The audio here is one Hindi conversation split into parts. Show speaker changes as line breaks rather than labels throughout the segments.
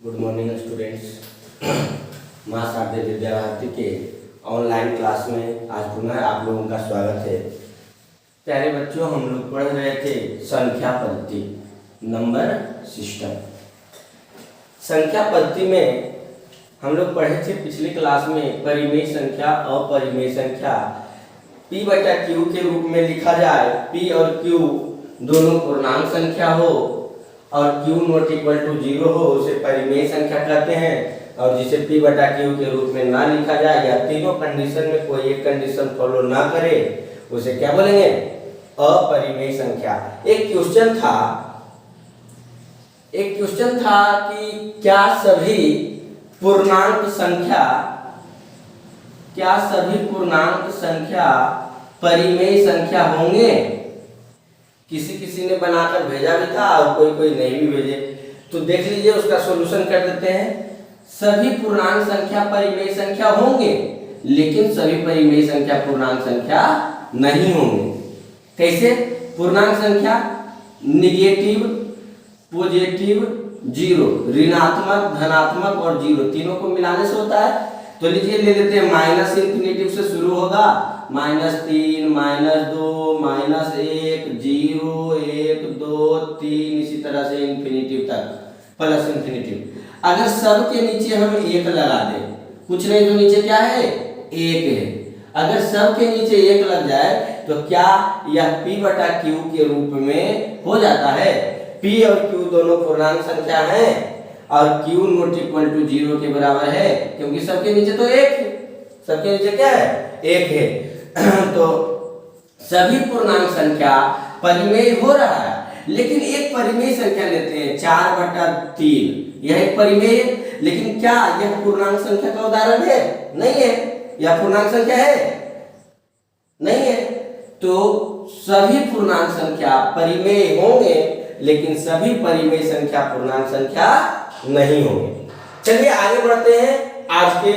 Good morning students. माँ शारदे विद्याभारती के ऑनलाइन क्लास में आज पुनः आप लोगों का स्वागत है। प्यारे बच्चों, हम लोग पढ़ रहे थे संख्या पद्धति, नंबर सिस्टम। संख्या पद्धति में हम लोग पढ़े थे पिछली क्लास में परिमेय संख्या, अपरिमेय संख्या p बटा q के रूप में लिखा जाए। p और q दोनों पूर्णांक संख्या हो और q नॉट इक्वल टू 0 हो उसे परिमेय संख्या कहते हैं। और जिसे p बटा q के रूप में ना लिखा जाए या तीनों कंडीशन में कोई एक कंडीशन फॉलो ना करे उसे क्या बोलेंगे? अपरिमेय संख्या। एक क्वेश्चन था कि क्या सभी पूर्णांक संख्या परिमेय संख्या होंगे? किसी ने बनाकर भेजा भी था और कोई नहीं भी भेजे, तो देख लीजिए उसका सॉल्यूशन कर देते हैं। सभी पूर्णांक संख्या परिमेय संख्या होंगे, लेकिन सभी परिमेय संख्या पूर्णांक संख्या नहीं होंगे। कैसे? पूर्णांक संख्या निगेटिव, पॉजिटिव, जीरो, ऋणात्मक, धनात्मक और जीरो तीनों को मिलाने से होता है। तो लीजिए ले लेते हैं, माइनस इंफिनिटिव से शुरू होगा, -3, -2, -1, 0, 1, 2, 3, इसी तरह से इंफिनिटिव तक, प्लस इंफिनिटिव। अगर सब के नीचे हम 1 लगा दें, कुछ नहीं तो नीचे क्या है? 1 है। अगर सब के नीचे 1 लग जाए तो क्या यह p बटा q के रूप में हो जाता है? p और q दोनों पूर्णांक संख्या हैं और q नॉट इक्वल टू 0 के बराबर है, क्योंकि सबके नीचे तो 1 है। सबके नीचे क्या है? 1 है। तो सभी पूर्णांक संख्या परिमेय हो रहा है, लेकिन एक परिमेय संख्या लेते हैं 4/3। यह एक परिमेय है, लेकिन क्या यह पूर्णांक संख्या का उदाहरण है? नहीं है। यह पूर्णांक संख्या है? नहीं है। तो सभी पूर्णांक संख्या परिमेय होंगे, लेकिन सभी परिमेय संख्या पूर्णांक संख्या नहीं होंगे। चलिए आगे बढ़ते हैं आज के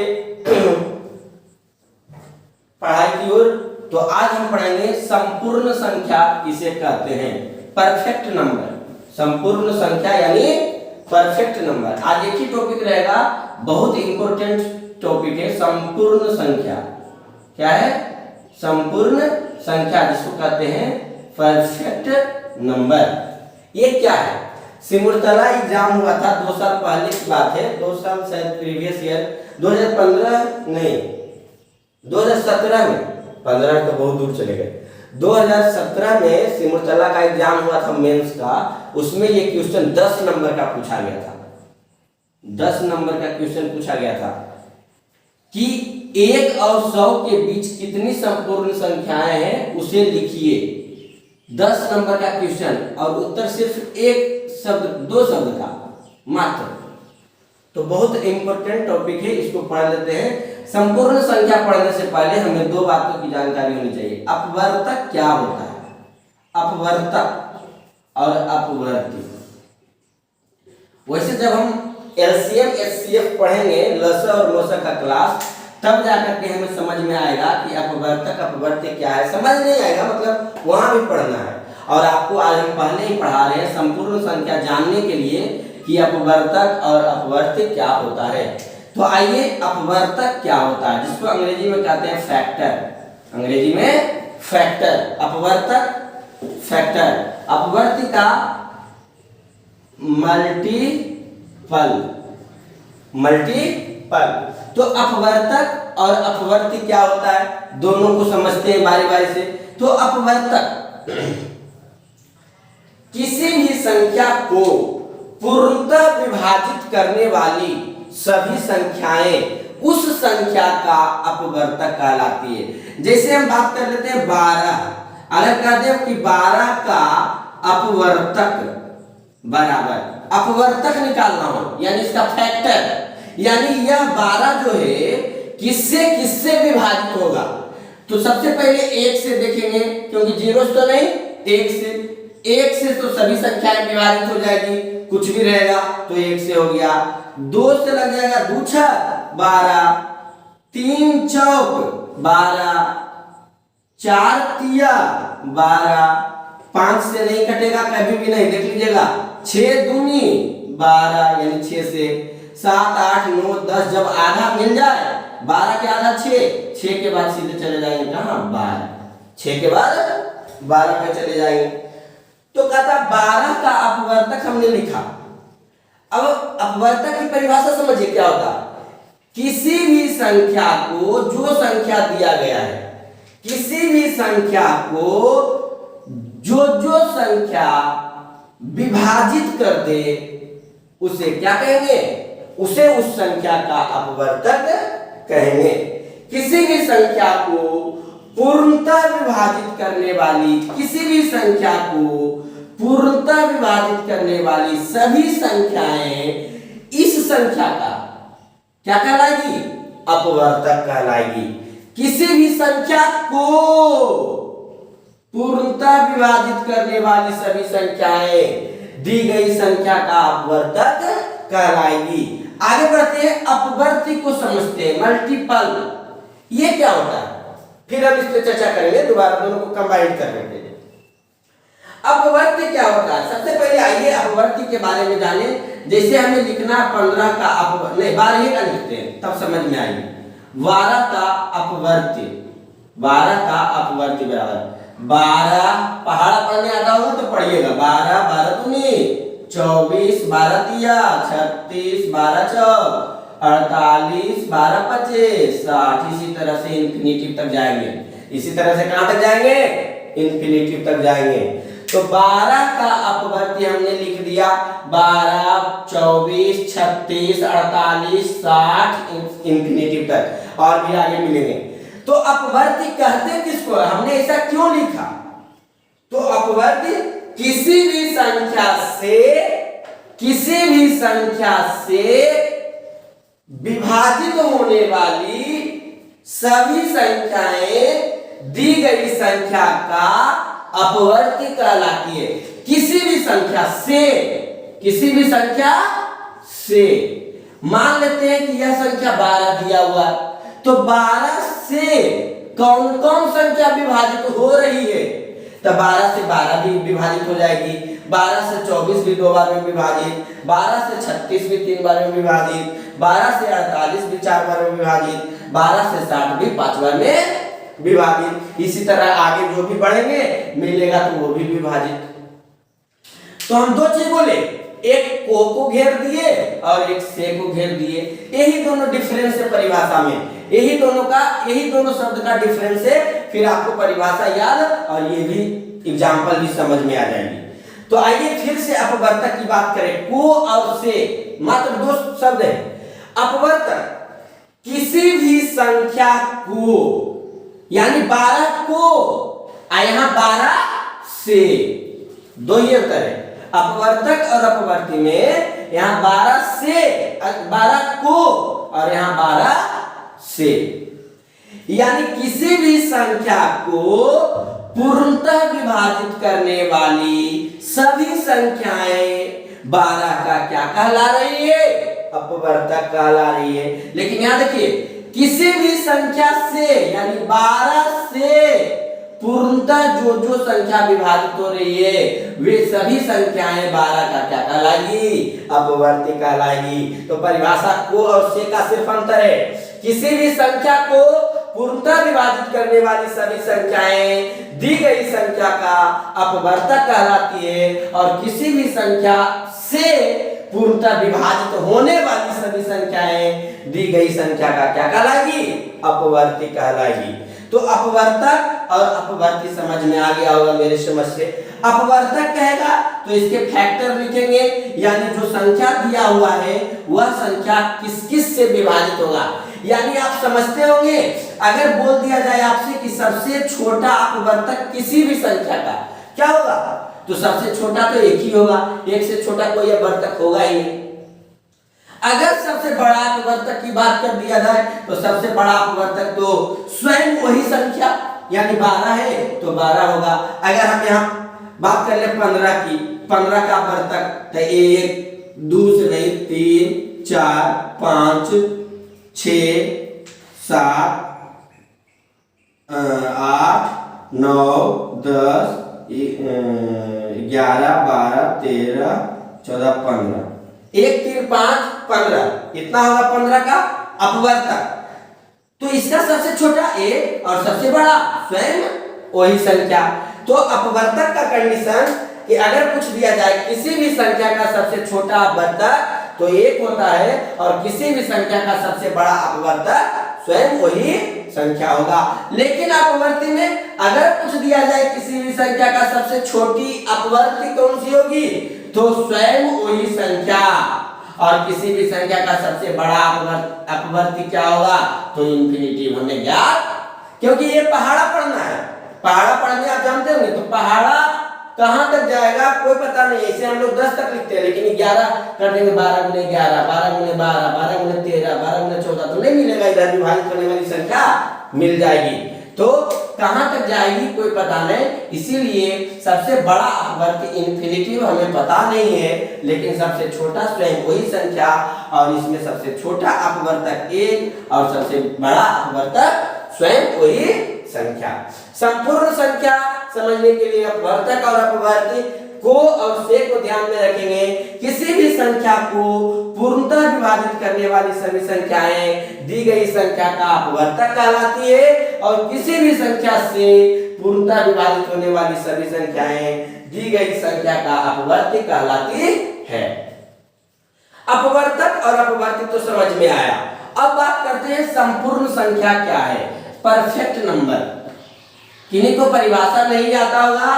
पढ़ाई की ओर। तो आज हम पढ़ेंगे संपूर्ण संख्या किसे कहते हैं? Perfect number. संपूर्ण संख्या यानी परफेक्ट नंबर। आज एक ही टॉपिक रहेगा, बहुत इंपॉर्टेंट टॉपिक है, संपूर्ण संख्या। क्या है? संपूर्ण संख्या, जिसको कहते हैं परफेक्ट नंबर। ये क्या है? सिमुलतला एग्जाम हुआ था 2 साल पहले की बात है, 2 साल शायद प्रीवियस ईयर, 2015 नहीं 2017 में, 15 तो बहुत दूर चले गए। 2017 में सिमुलतला का एग्जाम हुआ था मेंस का। उसमें ये क्वेश्चन 10 नंबर का पूछा गया था। 10 नंबर का क्वेश्चन पूछा गया था कि 1 और 100 के बीच कितनी संपूर्ण संख्याएं हैं उसे लिखिए। 10 नंबर का क्वेश्चन और उत्तर सिर्फ एक शब्द, 2 शब्द का मात्र। तो बहुत इंपॉर्टेंट टॉपिक है, इसको पढ़ लेते हैं। संपूर्ण संख्या पढ़ने से पहले हमें 2 बातों की जानकारी होनी चाहिए। अपवर्तक क्या होता है? अपवर्तक और अपवर्ती। वैसे जब हम एलसीएम एचसीएफ पढ़ेंगे, लसा और लोसा का क्लास, तब जाकर के हमें समझ में आएगा कि अपवर्तक अपवर्ती क्या है। समझ नहीं आएगा, मतलब वहां भी पढ़ना है। और आपको आज हम पहले ही पढ़ा रहे हैं संपूर्ण संख्या जानने के लिए कि अपवर्तक और अपवर्ती क्या होता है। तो आइए, अपवर्तक क्या होता है, जिसको अंग्रेजी में कहते हैं फैक्टर। अंग्रेजी में फैक्टर, अपवर्तक फैक्टर। अपवर्ती का मल्टीपल। तो अपवर्तक और अपवर्ती क्या होता है, दोनों को समझते हैं बारी बारी से। तो अपवर्तक किसी भी संख्या को पूर्णतः विभाजित करने वाली सभी संख्याएं उस संख्या का अपवर्तक कहलाती है। जैसे हम बात कर लेते हैं 12, अगर कहते हैं कि 12 का अपवर्तक बराबर, अपवर्तक निकालना हो यानी इसका फैक्टर, यानी यह 12 जो है किससे विभाजित होगा। तो सबसे पहले 1 से देखेंगे, क्योंकि 0 तो नहीं, 1 से तो सभी संख्याएं विभाजित हो जाएगी, कुछ भी रहेगा तो 1 से हो गया। 2 से लग जाएगा 2 6 12, 3 चौक 12, 4 तिया 12, 5 से नहीं कटेगा कभी भी नहीं, देख लीजिएगा। 6 दूनी 12 यानी 6 से 7 8 9 10 जब आधा मिल जाए 12 के आधा 6 के बाद सीधे चले जाएंगे कहाँ 12, 6 के बाद 12 पे चले जाएंगे। तो कहता 12 का अपवर्तक हमने लिखा। अब अपवर्तक की परिभाषा समझिए क्या होता है। किसी भी संख्या को, जो संख्या दिया गया है, किसी भी संख्या को जो संख्या विभाजित कर दे उसे क्या कहेंगे, उसे उस संख्या का अपवर्तक कहेंगे। किसी भी संख्या को पूर्णतः विभाजित करने वाली, किसी भी संख्या को पूर्णतः विभाजित करने वाली सभी संख्याएं इस संख्या का क्या कहलाएगी, अपवर्तक कहलाएगी। किसी भी संख्या को पूर्णतः विभाजित करने वाली सभी संख्याएं दी गई संख्या का अपवर्तक कहलाएगी। आगे बढ़ते हैं, अपवर्ती को समझते हैं, मल्टीपल ये क्या होता है, फिर हम इस पर चर्चा करेंगे, दोबारा दोनों को कंबाइन कर लेंगे। अपवर्ती क्या होता है, सबसे पहले आइए अपवर्ती के बारे में जाने। जैसे हमें लिखना 15 का नहीं 12 का लिखते हैं तब समझ में आएगी। 12 का अपवर्ती, 12 का अपवर्ती बराबर 12, पहाड़ा पढ़ने आता होगा तो पढ़िएगा, 12 12 दूनी 24, 12 तिया 36, 12 चौक 48, 12 पचे 60। इसी तरह से इंफिनिटिव तक जाएंगे, इसी तरह से कहां तक जाएंगे, इंफिनिटिव तक जाएंगे। तो 12 का अपवर्ती हमने लिख दिया 12, 24, 36, 48, 60 इंफिनिटिव तक, और भी आगे मिलेंगे। तो अपवर्ती कहते किसको, हमने ऐसा क्यों लिखा, तो अपवर्ती किसी भी संख्या से विभाजित होने वाली सभी संख्याएं दी गई संख्या का अपवर्ती कहलाती है। किसी भी संख्या से, किसी भी संख्या से, मान लेते हैं कि यह संख्या 12 दिया हुआ है, तो 12 से कौन कौन संख्या विभाजित हो रही है, तो 12 से 12 भी विभाजित हो जाएगी, 12 से 24 भी 2 बार में विभाजित, 12 से 36 भी 3 बार में विभाजित, 12 से 48 भी 4 बार में विभाजित, 12 से 60 भी 5 बार में विभाजित। इसी तरह आगे जो भी बढ़ेंगे मिलेगा तो वो भी विभाजित। तो हम दो चीज बोले, एक को घेर दिए और एक से को घेर दिए, यही दोनों डिफरेंस है परिभाषा में, यही दोनों शब्द का डिफरेंस है। फिर आपको परिभाषा याद और ये भी एग्जाम्पल भी समझ में आ जाएगी। तो आइए फिर से अपवर्तक की बात करें। को और से मात्र दो शब्द है। अपवर्तक किसी भी संख्या को, यानी 12 को, यहाँ 12 से, दो ही अंतर है अपवर्तक और अपवर्ती में। यहाँ 12 से, 12 को और यहाँ 12 से, यानी किसी भी संख्या को पूर्णतः विभाजित करने वाली सभी संख्याएं 12 का क्या कहला रही है, अपवर्तक कहला रही है। लेकिन यहाँ देखिए, किसी भी संख्या से, यानी 12 से पूर्णतः जो संख्या विभाजित हो रही है वे सभी संख्याएं 12 का क्या कहलाएगी, अपवर्ती कहलाएगी। तो परिभाषा को और से का सिर्फ अंतर है। किसी भी संख्या को पूर्णतः विभाजित करने वाली सभी संख्याएं दी गई संख्या का अपवर्तक कहलाती है, और किसी भी संख्या से पूर्णतः विभाजित होने वाली सभी संख्याएं दी गई संख्या का क्या कहलाएगी, अपवर्ती कहलाएगी। तो अपवर्तक और अपवर्ती समझ में आ गया होगा मेरे समझ से। अपवर्तक कहेगा तो इसके फैक्टर लिखेंगे, यानी जो संख्या दिया हुआ है वह संख्या किस किस से विभाजित होगा। यानी आप समझते होंगे, अगर बोल दिया जाए आपसे कि सबसे छोटा अपवर्तक किसी भी संख्या का क्या होगा, तो सबसे छोटा तो एक ही होगा, एक से छोटा कोई अपवर्तक होगा ही नहीं। अगर सबसे बड़ा अपवर्तक की बात कर दिया जाए तो सबसे बड़ा अपवर्तक तो स्वयं वही संख्या यानी 12 है तो 12 होगा। अगर हम यहाँ बात कर ले 15 की, 15 का अपवर्तक तो 1 2 से नहीं 3 4 5 6 7 8 9 10 11 12 13 14 15 1 3 5 15, इतना होगा 15 का अपवर्तक। तो इसका सबसे छोटा a और सबसे बड़ा स्वयं वही संख्या। तो अपवर्तक का कंडीशन कि अगर पूछ दिया जाए किसी भी संख्या का सबसे छोटा अपवर्तक तो 1 होता है, और किसी भी संख्या का सबसे बड़ा अपवर्तक स्वयं वही संख्या होगा। लेकिन अपवर्ती में अगर पूछ दिया जाए किसी भी संख्या का सबसे छोटी अपवर्ती कौन सी होगी, तो स्वयं वही संख्या, और किसी भी संख्या का सबसे बड़ा अपवर्ती क्या होगा, तो इंफिनिटिव। हमने ज्ञात, क्योंकि ये पहाड़ा पढ़ना है, पहाड़ा पढ़ने आप जानते होंगे, तो पहाड़ा कहां तक जाएगा कोई पता नहीं। ऐसे हम लोग 10 तक लिखते हैं, लेकिन 11 कर देंगे, 12 गुने 11, 12 गुने 12, 12 गुने 13, 12 गुने 14, तो नहीं मिलेगा। इधर विभाजित करने वाली संख्या मिल जाएगी, तो कहां तक जाएगी कोई पता नहीं। इसीलिए सबसे बड़ा अपवर्ती इंफिनिटिव हमें पता नहीं है, लेकिन सबसे छोटा स्वयं वही संख्या, और इसमें सबसे छोटा अपवर्तक 1 और सबसे बड़ा अपवर्तक स्वयं वही संख्या। संपूर्ण संख्या समझने के लिए अपवर्तक और अपवर्ती को और से को ध्यान में रखेंगे। किसी भी संख्या को पूर्णतः विभाजित करने वाली सभी संख्याएं दी गई संख्या का अपवर्तक कहलाती है, और किसी भी संख्या से पूर्णतः विभाजित होने वाली सभी संख्याएं दी गई संख्या का अपवर्ती कहलाती है। अपवर्तक और अपवर्ती तो समझ में आया। अब बात करते हैं संपूर्ण संख्या क्या है। परफेक्ट नंबर, किन्हीं को परिभाषा नहीं आता होगा,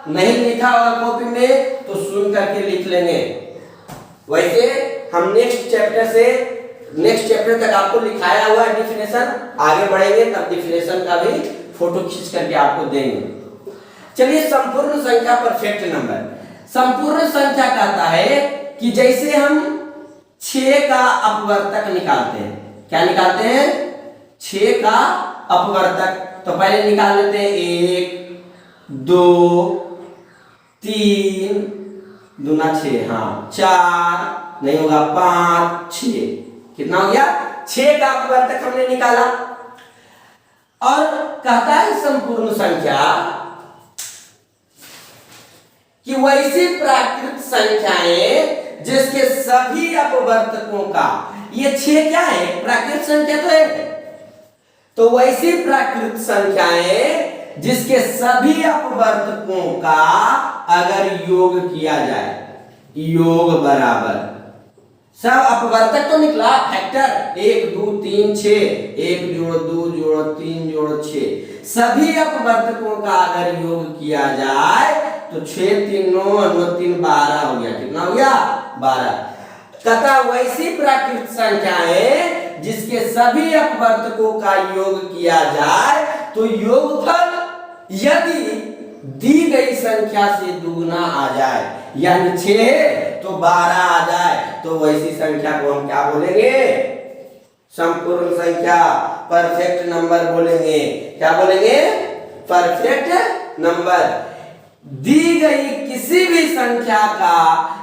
नहीं लिखा होगा कॉपी में, तो सुन करके लिख लेंगे। वैसे हम नेक्स्ट चैप्टर तक आपको लिखाया हुआ है डिफिनेशन, आगे बढ़ेंगे तब डिफिनेशन का भी फोटो खींच करके आपको देंगे। चलिए, संपूर्ण संख्या परफेक्ट नंबर। संपूर्ण संख्या कहता है कि जैसे हम 6 का अपवर्तक निकालते हैं, क्या निकालते हैं, 6 का अपवर्तक, तो पहले निकाल लेते हैं 1 2 3 दूना 6, हाँ 4 नहीं होगा 5 6, कितना हो गया 6 का अपवर्तक हमने निकाला। और कहता है संपूर्ण संख्या कि वैसी प्राकृत संख्याएं जिसके सभी अपवर्तकों का, ये 6 क्या है, प्राकृत संख्या तो है, तो वैसी प्राकृत संख्याएं जिसके सभी अपवर्तकों का अगर योग किया जाए, योग बराबर सब अपवर्तक तो निकला, फैक्टर 1 2 3 6, 1 जोड़ 2 जोड़ 3 जोड़ 6, सभी अपवर्तकों का अगर योग किया जाए तो 6 3 9 9 3 12 हो गया, कितना हो गया 12। तथा वैसी प्राकृत संख्याएं जिसके सभी अपवर्तकों का योग किया जाए तो योगफल यदि दी गई संख्या से दुगना आ जाए, यानी 6 है तो 12 आ जाए, तो वैसी संख्या को हम क्या बोलेंगे, संपूर्ण संख्या, परफेक्ट नंबर बोलेंगे। क्या बोलेंगे, परफेक्ट नंबर। दी गई किसी भी संख्या का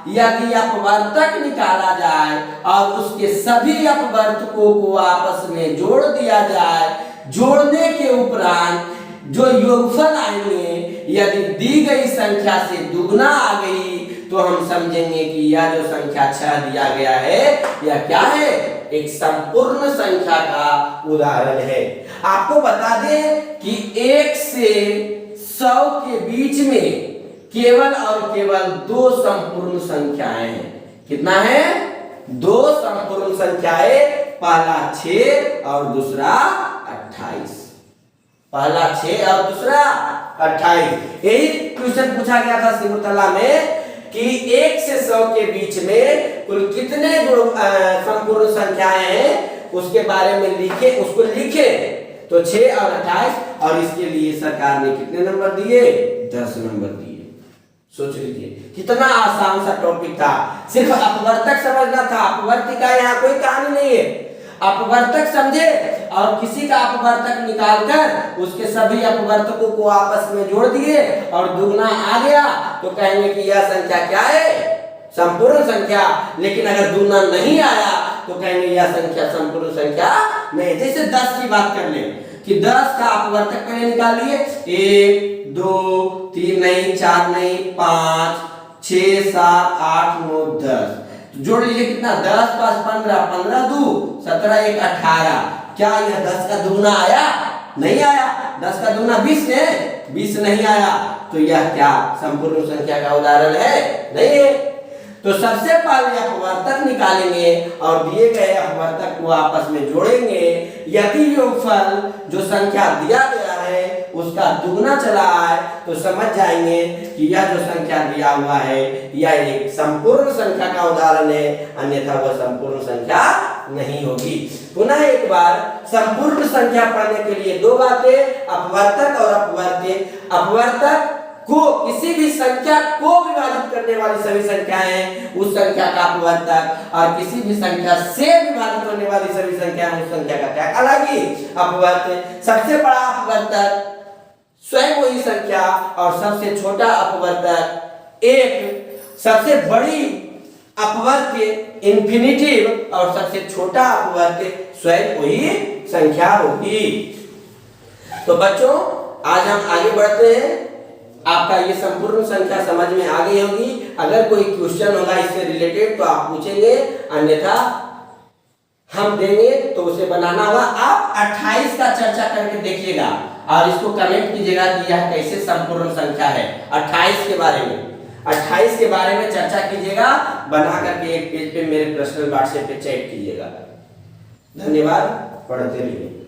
यदि अपवर्तक निकाला जाए और उसके सभी अपवर्तकों को आपस में जोड़ दिया जाए, जोड़ने के उपरांत जो योगफल आएंगे यदि दी गई संख्या से दुगना आ गई, तो हम समझेंगे कि यह जो संख्या 6 दिया गया है यह क्या है, एक संपूर्ण संख्या का उदाहरण है। आपको बता दें कि 1 से 100 के बीच में केवल और केवल 2 संपूर्ण संख्याएं हैं। कितना है, 2 संपूर्ण संख्याएं, पहला 6 और दूसरा 28। पहला 6 और दूसरा 28। यही क्वेश्चन पूछा गया था सिमुतला में कि 1 से 100 के बीच में कुल कितने संपूर्ण संख्याएं हैं उसके बारे में लिखे, उसको लिखे। तो 6 और 28, और इसके लिए सरकार ने कितने नंबर दिए, 10 नंबर दिए। सोच लीजिए कितना आसान सा टॉपिक था, सिर्फ अपवर्तक समझना था। अपवर्ती का यहाँ कोई कहानी नहीं है, अपवर्तक समझे और किसी का अपवर्तक निकालकर उसके सभी अपवर्तकों को आपस में जोड़ दिए और दुगना आ गया तो कहेंगे कि यह संख्या क्या है, संपूर्ण संख्या। लेकिन अगर दुगना नहीं आया तो कहेंगे यह संख्या संपूर्ण संख्या नहीं। जैसे 10 की बात कर ले कि 10 का अपवर्तक पहले निकाल लिए, 1 2 3 नहीं, 4 नहीं, 5 6 7 8 9 10, जोड़ लीजिए कितना, 10 5 15, 15 2 17 1 18। क्या यह 10 का दुगना आया? नहीं आया। 10 का दुगना 20 है, 20 नहीं आया। तो यह क्या संपूर्ण संख्या का उदाहरण है? नहीं है। तो सबसे पहले अपवर्तक निकालेंगे और दिए गए अपवर्तक को आपस में जोड़ेंगे। यदि योगफल जो संख्या दिया गया है उसका दुगना चला है तो समझ जाएंगे कि यह जो संख्या दिया हुआ है यह एक संपूर्ण संख्या का उदाहरण है, अन्यथा वह संपूर्ण संख्या नहीं होगी। पुनः एक बार संपूर्ण संख्या पढ़ने के लिए दो बातें, अपवर्तक और अपवर्त्य। अपवर्तक को किसी भी संख्या को विभाजित करने वाली सभी संख्याएं उस संख्या का अपवर्तक, और किसी भी संख्या से विभाजित होने वाली सभी संख्याएं उस संख्या का क्या कहलाएगी? अपवर्त्य। सबसे बड़ा अपवर्तक स्वयं वही संख्या और सबसे छोटा अपवर्तक एक, सबसे बड़ी अपवर्त्य इंफिनिटिव और सबसे छोटा अपवर्त्य स्वयं वही संख्या होगी। तो बच्चों आज हम आगे बढ़ते हैं। आपका ये संपूर्ण संख्या समझ में आ गई होगी। अगर कोई क्वेश्चन होगा इससे रिलेटेड तो आप पूछेंगे, अन्यथा हम देंगे तो उसे बनाना होगा। आप 28 का चर्चा करके देखिएगा और इसको कमेंट कीजिएगा कि यह कैसे संपूर्ण संख्या है। 28 के बारे में 28 के बारे में चर्चा कीजिएगा, बना करके एक पेज पे मेरे पर्सनल व्हाट्सएप पे चैट कीजिएगा। धन्यवाद, पढ़ते रहिए।